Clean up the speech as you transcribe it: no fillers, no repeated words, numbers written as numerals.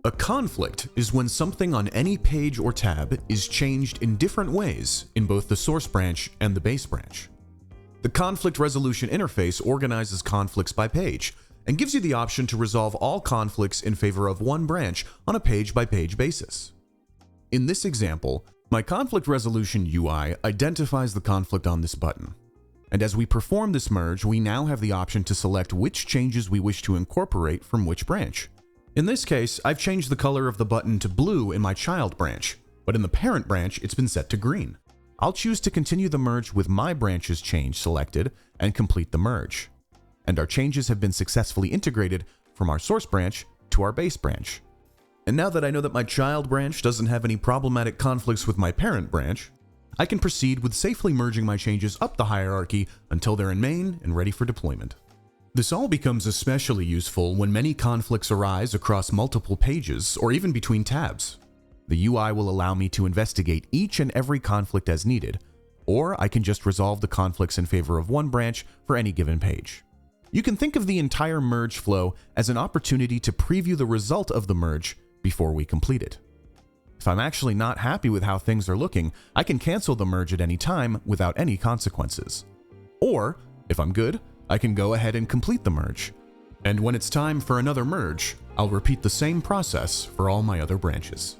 A conflict is when something on any page or tab is changed in different ways in both the source branch and the base branch. The conflict resolution interface organizes conflicts by page and gives you the option to resolve all conflicts in favor of one branch on a page-by-page basis. In this example, my conflict resolution UI identifies the conflict on this button. And as we perform this merge, we now have the option to select which changes we wish to incorporate from which branch. In this case, I've changed the color of the button to blue in my child branch, but in the parent branch, it's been set to green. I'll choose to continue the merge with my branch's change selected and complete the merge. And our changes have been successfully integrated from our source branch to our base branch. And now that I know that my child branch doesn't have any problematic conflicts with my parent branch, I can proceed with safely merging my changes up the hierarchy until they're in main and ready for deployment. This all becomes especially useful when many conflicts arise across multiple pages or even between tabs. The UI will allow me to investigate each and every conflict as needed, or I can just resolve the conflicts in favor of one branch for any given page. You can think of the entire merge flow as an opportunity to preview the result of the merge before we complete it. If I'm actually not happy with how things are looking, I can cancel the merge at any time without any consequences. Or, if I'm good, I can go ahead and complete the merge. And when it's time for another merge, I'll repeat the same process for all my other branches.